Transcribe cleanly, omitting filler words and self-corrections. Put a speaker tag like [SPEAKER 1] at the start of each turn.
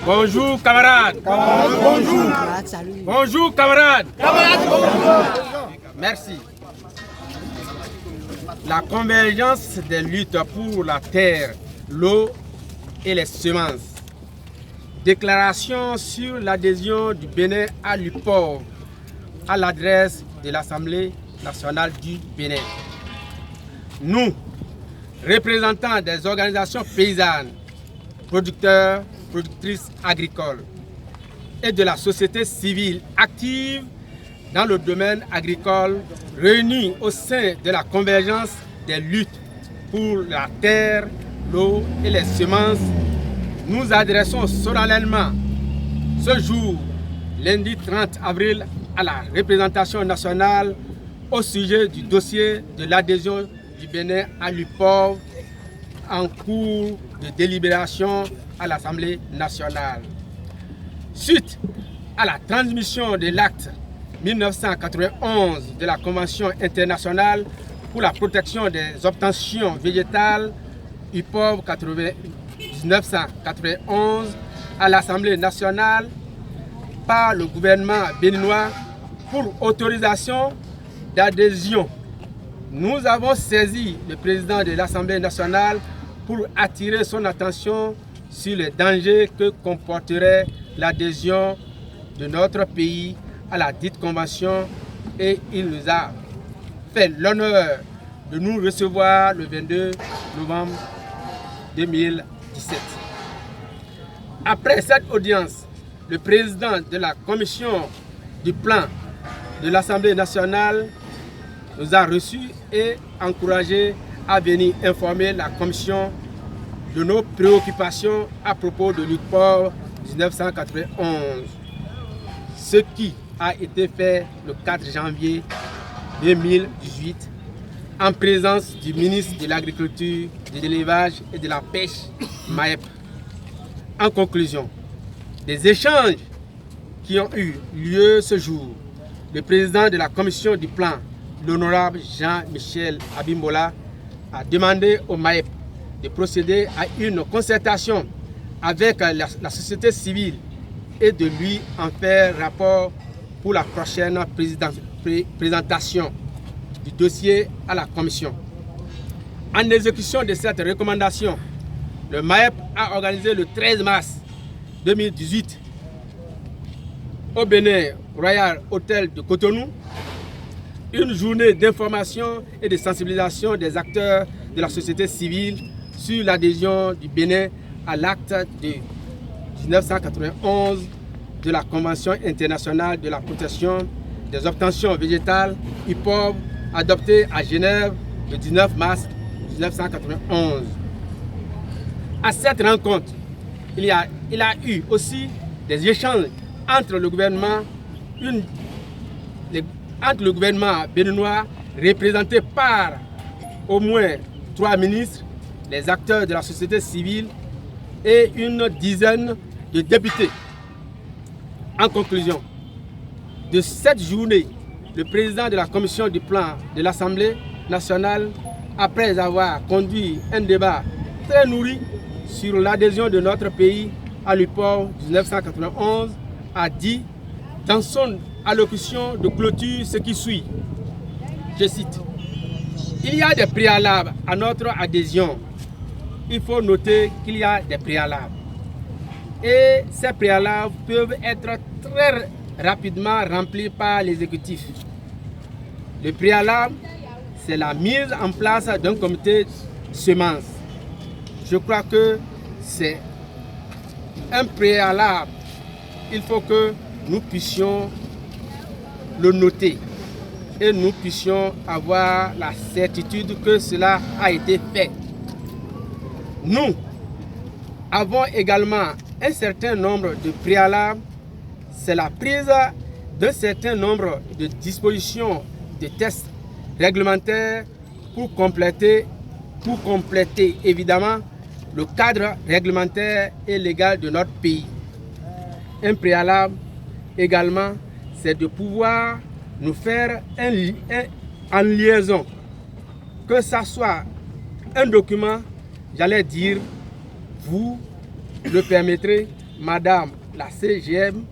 [SPEAKER 1] Bonjour camarades.
[SPEAKER 2] Bonjour.
[SPEAKER 1] Bonjour camarades. Merci. La convergence des luttes pour la terre, l'eau et les semences. Déclaration sur l'adhésion du Bénin à l'UPOV à l'adresse de l'Assemblée nationale du Bénin. Nous, représentants des organisations paysannes, producteurs, productrices agricoles et de la société civile active dans le domaine agricole, réunis au sein de la convergence des luttes pour la terre, l'eau et les semences, nous adressons solennellement ce jour, lundi 30 avril, à la représentation nationale au sujet du dossier de l'adhésion du Bénin à l'UPOV en cours de délibération à l'Assemblée nationale. Suite à la transmission de l'acte 1991 de la Convention internationale pour la protection des obtentions végétales UPOV 1991 à l'Assemblée nationale par le gouvernement béninois pour autorisation d'adhésion. Nous avons saisi le président de l'Assemblée nationale pour attirer son attention sur les dangers que comporterait l'adhésion de notre pays à la dite convention et il nous a fait l'honneur de nous recevoir le 22 novembre 2017. Après cette audience, le président de la commission du plan de l'Assemblée nationale nous a reçus et encouragés à venir informer la commission de nos préoccupations à propos de l'UPOV 1991, ce qui a été fait le 4 janvier 2018 en présence du ministre de l'Agriculture, de l'Élevage et de la Pêche, Maep. En conclusion, des échanges qui ont eu lieu ce jour, le président de la commission du plan, l'honorable Jean-Michel Abimbola, a demandé au Maep de procéder à une concertation avec la société civile et de lui en faire rapport pour la prochaine présentation du dossier à la commission. En exécution de cette recommandation, le Maep a organisé le 13 mars 2018 au Bénin Royal Hotel de Cotonou une journée d'information et de sensibilisation des acteurs de la société civile sur l'adhésion du Bénin à l'acte de 1991 de la Convention internationale de la protection des obtentions végétales UPOV adoptée à Genève le 19 mars 1991. À cette rencontre, il y a eu aussi des échanges entre le gouvernement béninois représenté par au moins 3 ministres, les acteurs de la société civile et une dizaine de députés. En conclusion de cette journée, le président de la commission du plan de l'Assemblée nationale, après avoir conduit un débat très nourri sur l'adhésion de notre pays à l'UPOV 1991, a dit dans son allocution de clôture ce qui suit. Je cite: il y a des préalables à notre adhésion. Il faut noter qu'il y a des préalables. Et ces préalables peuvent être très rapidement remplis par l'exécutif. Le préalable, c'est la mise en place d'un comité semences. Je crois que c'est un préalable. Il faut que nous puissions le noter et nous puissions avoir la certitude que cela a été fait. Nous avons également un certain nombre de préalables. C'est la prise d'un certain nombre de dispositions de tests réglementaires pour compléter évidemment le cadre réglementaire et légal de notre pays. Un préalable également, c'est de pouvoir nous faire en liaison, que ça soit un document, j'allais dire, vous le permettrez, Madame la CGM